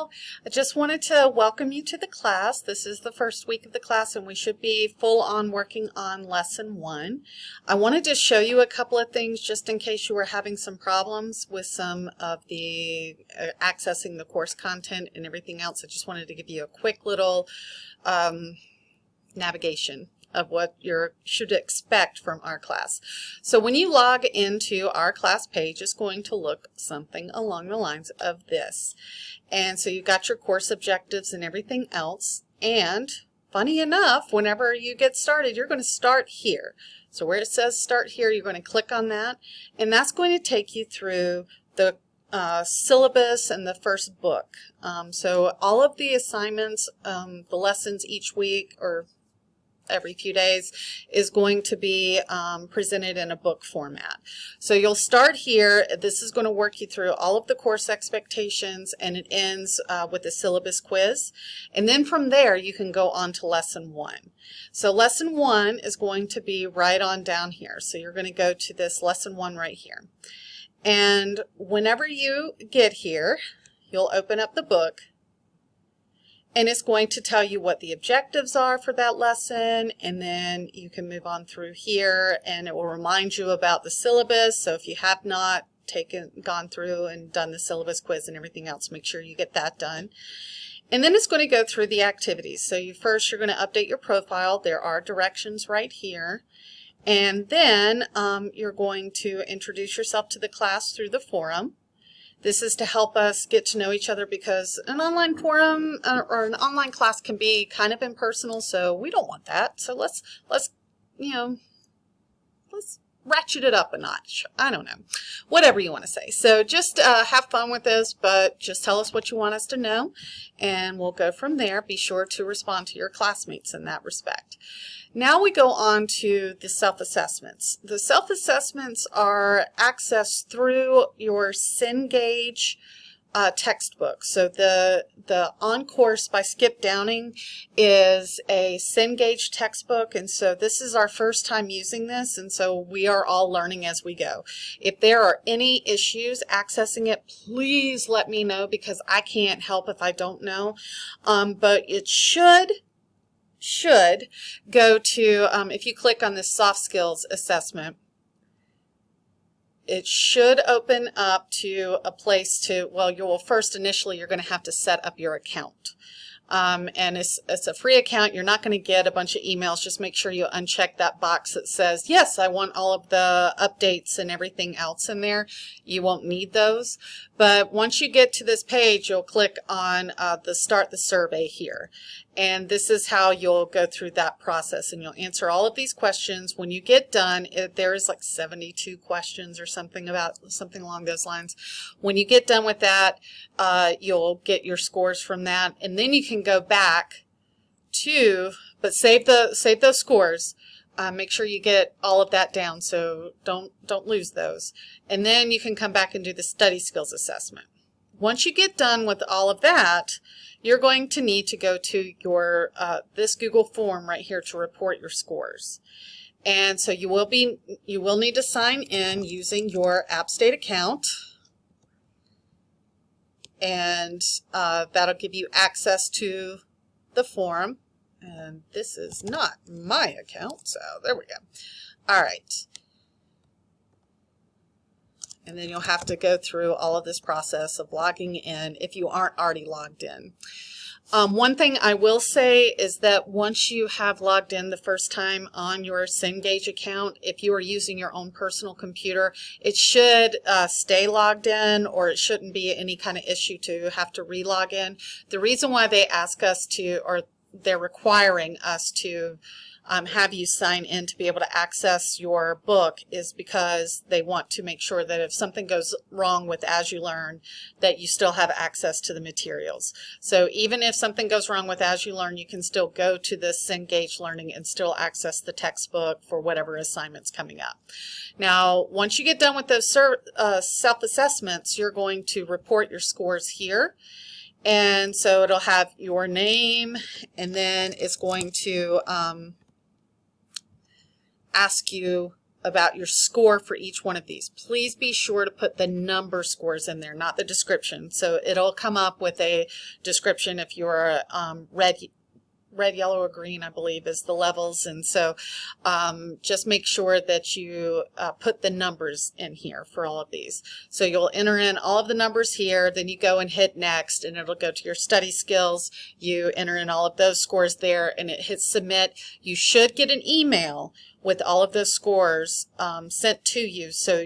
Well, I just wanted to welcome you to the class. This is the first week of the class and we should be full on working on lesson 1. I wanted to show you a couple of things just in case you were having some problems with some of the accessing the course content and everything else. I just wanted to give you a quick little navigation of what you should expect from our class. So when you log into our class page, it's going to look something along the lines of this. And so you've got your course objectives and everything else. And funny enough, whenever you get started, you're going to start here. So where it says start here, you're going to click on that. And that's going to take you through the syllabus and the first book. So all of the assignments, the lessons each week or every few days is going to be presented in a book format. So you'll start here. This is going to work you through all of the course expectations and it ends with a syllabus quiz. And then from there you can go on to lesson 1. So lesson 1 is going to be right on down here. So you're going to go to this lesson 1 right here. And whenever you get here, you'll open up the book. And it's going to tell you what the objectives are for that lesson, and then you can move on through here and it will remind you about the syllabus. So if you have not gone through and done the syllabus quiz and everything else, make sure you get that done. And then it's going to go through the activities. So you're going to update your profile. There are directions right here. And then you're going to introduce yourself to the class through the forum. This is to help us get to know each other because an online forum or an online class can be kind of impersonal, so we don't want that. So let's ratchet it up a notch. I don't know. Whatever you want to say. So just have fun with this, but just tell us what you want us to know, and we'll go from there. Be sure to respond to your classmates in that respect. Now we go on to the self-assessments. The self-assessments are accessed through your Cengage textbook. So the On Course by Skip Downing is a Cengage textbook, and so this is our first time using this, and so we are all learning as we go. If there are any issues accessing it, please let me know because I can't help if I don't know, but it should go to, if you click on this soft skills assessment, it should open up to a place to, well, initially you're going to have to set up your account. And it's a free account. You're not going to get a bunch of emails. Just make sure you uncheck that box that says, yes, I want all of the updates and everything else in there. You won't need those. But once you get to this page, you'll click on the Start the Survey here. And this is how you'll go through that process. And you'll answer all of these questions. When you get done, there is like 72 questions or something along those lines. When you get done with that, you'll get your scores from that. And then you can go back to, but save those scores. Make sure you get all of that down, so don't lose those. And then you can come back and do the study skills assessment. Once you get done with all of that, you're going to need to go to your this Google form right here to report your scores. And so you will need to sign in using your App State account. And that'll give you access to the form. And this is not my account, so there we go. All right. And then you'll have to go through all of this process of logging in if you aren't already logged in. One thing I will say is that once you have logged in the first time on your Cengage account, if you are using your own personal computer, it should stay logged in, or it shouldn't be any kind of issue to have to re-log in. The reason why they ask us to, or they're requiring us to have you sign in to be able to access your book is because they want to make sure that if something goes wrong with As You Learn, that you still have access to the materials. So even if something goes wrong with As You Learn, you can still go to this Cengage Learning and still access the textbook for whatever assignment's coming up. Now, once you get done with those self-assessments, you're going to report your scores here. And so it'll have your name, and then it's going to ask you about your score for each one of these. Please be sure to put the number scores in there, not the description. So it'll come up with a description if you're red, yellow, or green, I believe, is the levels. And so just make sure that you put the numbers in here for all of these. So you'll enter in all of the numbers here, then you go and hit next, and it'll go to your study skills. You enter in all of those scores there, and it hits submit. You should get an email with all of those scores sent to you. So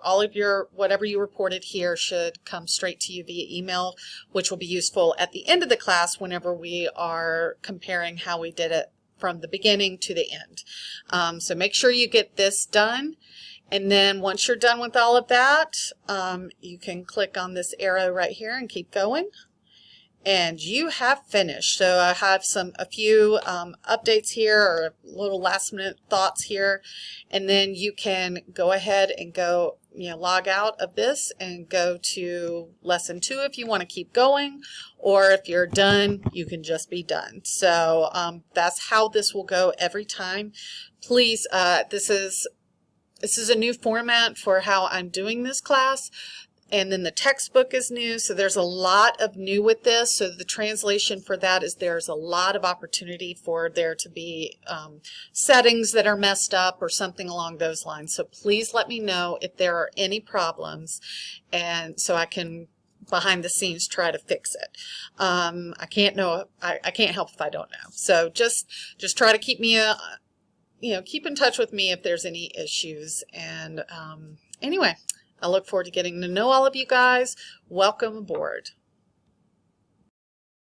all of your whatever you reported here should come straight to you via email, which will be useful at the end of the class whenever we are comparing how we did it from the beginning to the end. So make sure you get this done. And then once you're done with all of that, you can click on this arrow right here and keep going. And you have finished. So I have a few updates here, or little last minute thoughts here, and then you can go ahead and go, log out of this and go to lesson 2 if you want to keep going, or if you're done, you can just be done. So that's how this will go every time. Please, this is a new format for how I'm doing this class. And then the textbook is new, so there's a lot of new with this. So the translation for that is there's a lot of opportunity for there to be settings that are messed up or something along those lines. So please let me know if there are any problems, and so I can behind the scenes try to fix it. I can't help if I don't know. So just try to keep me keep in touch with me if there's any issues. And anyway, I look forward to getting to know all of you guys. Welcome aboard.